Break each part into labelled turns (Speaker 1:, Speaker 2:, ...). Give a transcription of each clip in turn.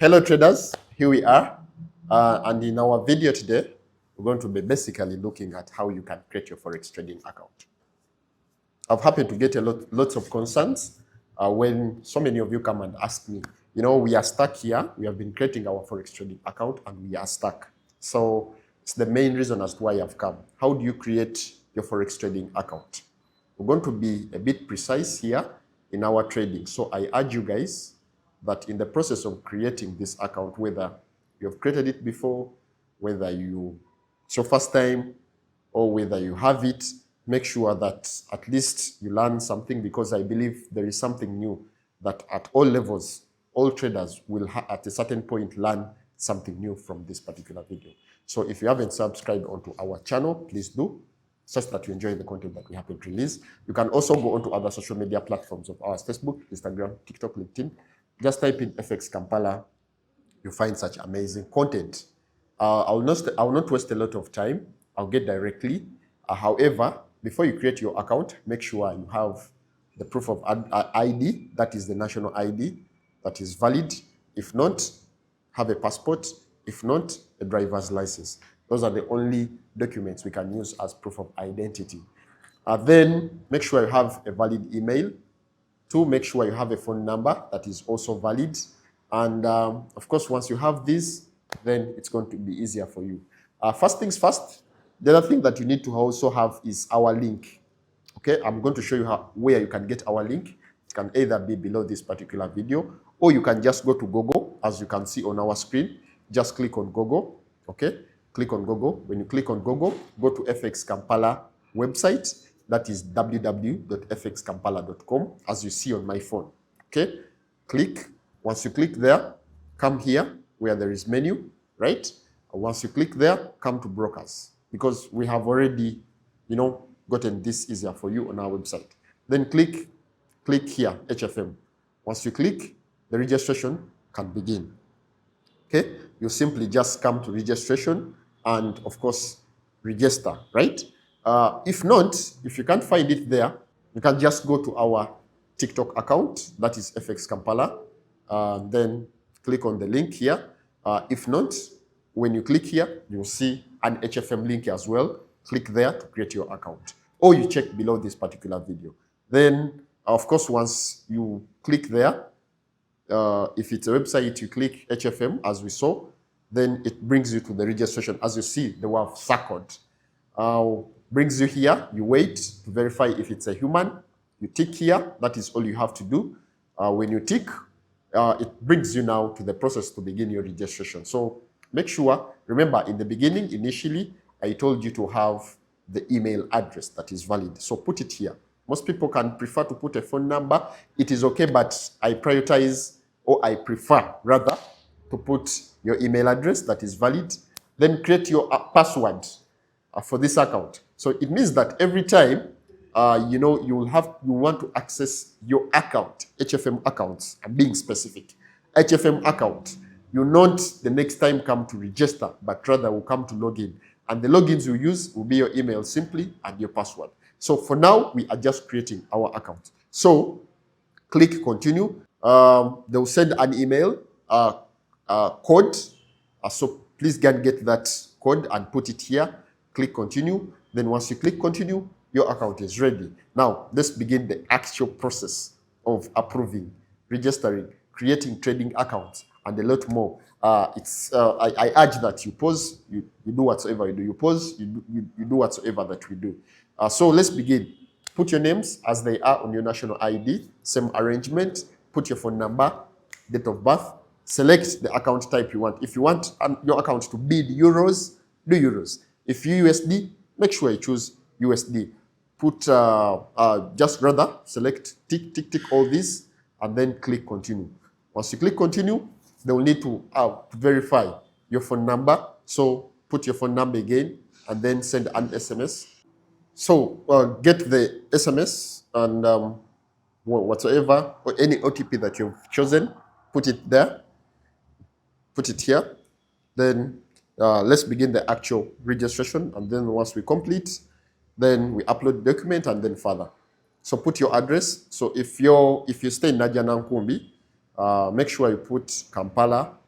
Speaker 1: Hello traders, here we are, and in our video today, we're going to be basically looking at how you can create your Forex trading account. I've happened to get lots of concerns when so many of you come and ask me, we are stuck here, we have been creating our Forex trading account and we are stuck. So it's the main reason as to why I've come. How do you create your Forex trading account? We're going to be a bit precise here in our trading. So I urge you guys that in the process of creating this account, whether you have created it before, whether it's your first time, or whether you have it, make sure that at least you learn something, because I believe there is something new that at all levels, all traders will at a certain point learn something new from this particular video. So if you haven't subscribed onto our channel, please do, such that you enjoy the content that we happen to release. You can also go onto other social media platforms of ours: Facebook, Instagram, TikTok, LinkedIn. Just type in FX Kampala, you find such amazing content. I will not waste a lot of time. I'll get directly. However, before you create your account, make sure you have the proof of ID, that is the national ID, that is valid. If not, have a passport. If not, a driver's license. Those are the only documents we can use as proof of identity. Then make sure you have a valid email. 2, make sure you have a phone number that is also valid. And of course, once you have this, then it's going to be easier for you. First things first, the other thing that you need to also have is our link. Okay, I'm going to show you where you can get our link. It can either be below this particular video, or you can just go to Google, as you can see on our screen. Just click on Google. Okay, click on Google. When you click on Google, go to FX Kampala website. That is www.fxkampala.com, as you see on my phone. Okay, click. Once you click there, come here where there is menu, right? Once you click there, come to brokers, because we have already, gotten this easier for you on our website. Then click here, HFM. Once you click, the registration can begin. Okay, you simply just come to registration and, of course, register, right? If not, if you can't find it there, you can just go to our TikTok account, that is FX Kampala, then click on the link here. If not, when you click here, you'll see an HFM link as well. Click there to create your account, or you check below this particular video. Then, of course, once you click there, if it's a website, you click HFM, as we saw, then it brings you to the registration. As you see, they were circled. Brings you here, you wait to verify if it's a human. You tick here, that is all you have to do. When you tick, it brings you now to the process to begin your registration. So make sure, remember in the beginning, initially, I told you to have the email address that is valid. So put it here. Most people can prefer to put a phone number. It is okay, but I prioritize, or I prefer rather, to put your email address that is valid. Then create your password for this account. So it means that every time, you want to access your account, HFM accounts, I'm being specific, HFM account, you not the next time come to register, but rather will come to log in. And the logins you use will be your email simply and your password. So for now, we are just creating our account. So click continue. They'll send an email code. So please go and get that code and put it here. Click continue. Then once you click continue, your account is ready. Now, let's begin the actual process of approving, registering, creating trading accounts, and a lot more. I urge that you pause, you do whatsoever you do. You pause, you do whatsoever that we do. So let's begin. Put your names as they are on your national ID, same arrangement. Put your phone number, date of birth. Select the account type you want. If you want your account to bid euros, do euros. If you USD, make sure you choose USD. Put, just rather, select tick all these, and then click continue. Once you click continue, they will need to verify your phone number. So put your phone number again, and then send an SMS. So get the SMS and whatsoever, or any OTP that you've chosen, put it there, put it here. Then let's begin the actual registration, and then once we complete, then we upload the document and then further. So put your address. So if you stay in Nadia Nankumbi, make sure you put Kampala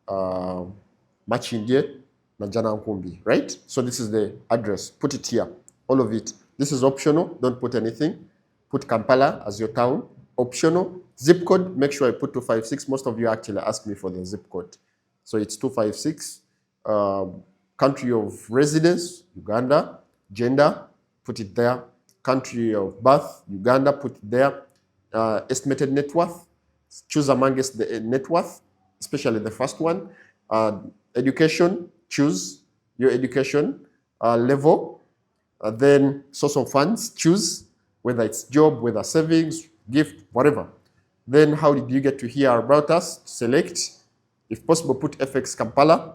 Speaker 1: Machindye na Jana Nkumbi, right? So this is the address. Put it here, all of it. This is optional. Don't put anything. Put Kampala as your town. Optional. Zip code, make sure I put 256. Most of you actually ask me for the zip code. So it's 256. Country of residence, Uganda. Gender, put it there. Country of birth, Uganda, put it there. Estimated net worth, choose amongst the net worth, especially the first one. Education, choose your education level. Then source of funds, choose whether it's job, whether savings, gift, whatever. Then how did you get to hear about us? Select. If possible, put FX Kampala.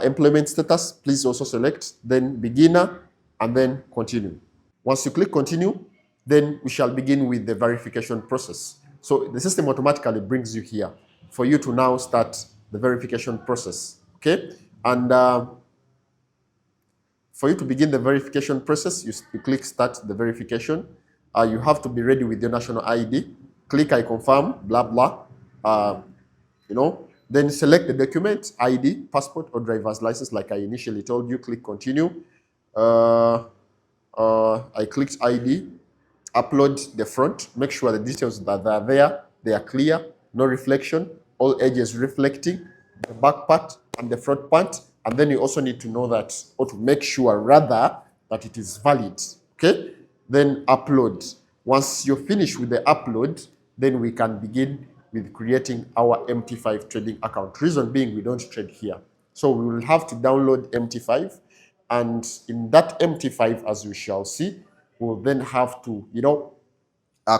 Speaker 1: Employment status, please also select. Then beginner, and then continue. Once you click continue, then we shall begin with the verification process. So the system automatically brings you here for you to now start the verification process. Okay? And for you to begin the verification process, you click start the verification. You have to be ready with your national ID. Click I confirm, blah, blah. Then select the document, ID, passport, or driver's license, like I initially told you. Click continue. I clicked ID, upload the front, make sure the details that are there, they are clear, no reflection, all edges reflecting, the back part and the front part. And then you also need to know that, or to make sure rather, that it is valid. Okay? Then upload. Once you're finished with the upload, then we can begin with creating our MT5 trading account. Reason being, we don't trade here. So we will have to download MT5. And in that MT5, as we shall see, we'll then have to,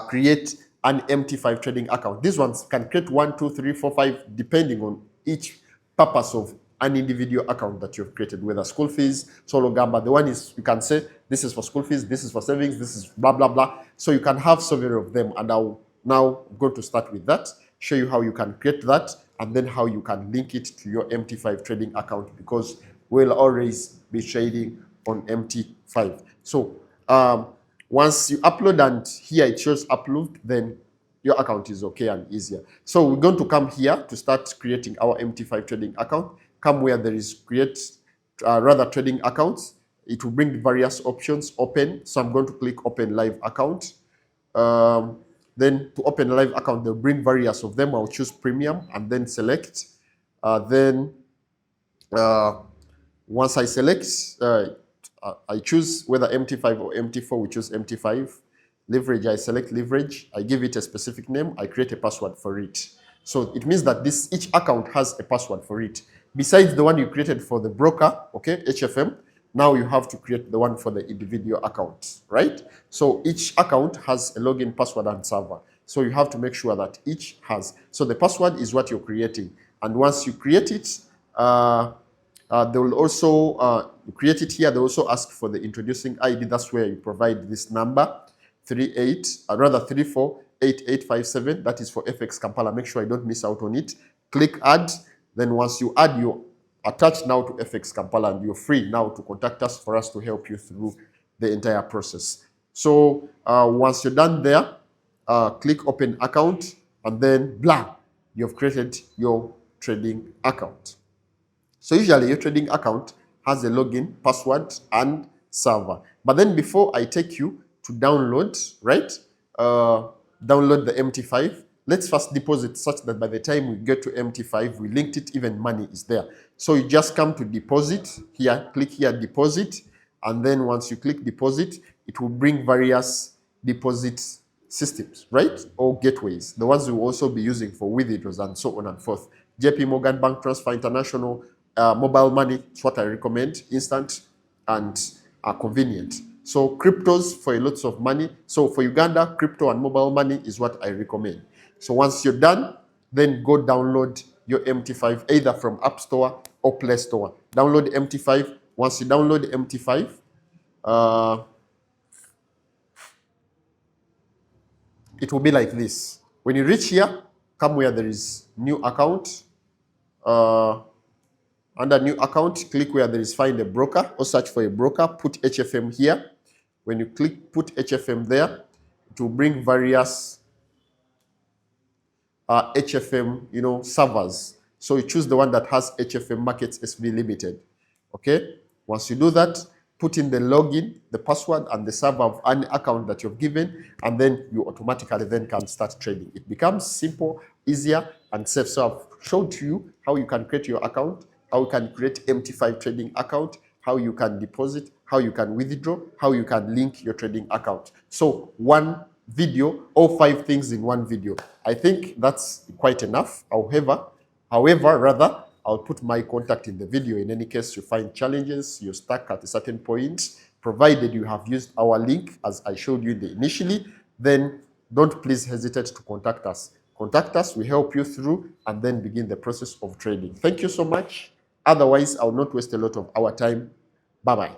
Speaker 1: create an MT5 trading account. These ones can create 1, 2, 3, 4, 5, depending on each purpose of an individual account that you've created, whether school fees, solo gamba. The one is, you can say, this is for school fees, this is for savings, this is blah, blah, blah. So you can have several of them. And I'm going to start with that, show you how you can create that, and then how you can link it to your MT5 trading account, because we'll always be trading on MT5. So once you upload and here it shows upload, then your account is okay and easier. So we're going to come here to start creating our MT5 trading account. Come where there is create trading accounts. It will bring various options, open. So I'm going to click open live account. Then to open a live account, they'll bring various of them. I'll choose premium and then select. Once I select, I choose whether MT5 or MT4. We choose MT5. Leverage, I select leverage. I give it a specific name. I create a password for it. So it means that each account has a password for it. Besides the one you created for the broker, okay, HFM, now you have to create the one for the individual account, right? So each account has a login, password, and server. So you have to make sure that each has. So the password is what you're creating. And once you create it, they will also create it here. They also ask for the introducing ID. That's where you provide this number, 348857. That is for FX Kampala. Make sure I don't miss out on it. Click add. Then once you add, you're attached now to FX Kampala, and you're free now to contact us for us to help you through the entire process. So once you're done there, click open account, and then blah, you've created your trading account. So usually your trading account has a login, password, and server. But then before I take you to download, right? Download the MT5. Let's first deposit such that by the time we get to MT5, we linked it, even money is there. So you just come to deposit here, click here, deposit. And then once you click deposit, it will bring various deposit systems, right? Or gateways, the ones we will also be using for withdrawals and so on and forth. JP Morgan Bank Transfer International, mobile money is what I recommend, instant and convenient. So cryptos for lots of money. So for Uganda, crypto and mobile money is what I recommend. So once you're done, then go download your MT5 either from App Store or Play Store. Download MT5. Once you download MT5, it will be like this. When you reach here, come where there is new account. Under new account, click where there is find a broker or search for a broker. Put HFM here. When you click put HFM there, it will bring various HFM, servers. So you choose the one that has HFM Markets SV Limited. Okay? Once you do that, put in the login, the password, and the server of any account that you've given, and then you automatically then can start trading. It becomes simple, easier, and safe. So I've showed you how you can create your account, how you can create MT5 trading account, how you can deposit, how you can withdraw, how you can link your trading account. So one video, all 5 things in one video. I think that's quite enough. However, I'll put my contact in the video in any case you find challenges, you're stuck at a certain point, provided you have used our link as I showed you initially, then don't please hesitate to contact us. Contact us, we help you through and then begin the process of trading. Thank you so much. Otherwise, I'll not waste a lot of our time. Bye-bye.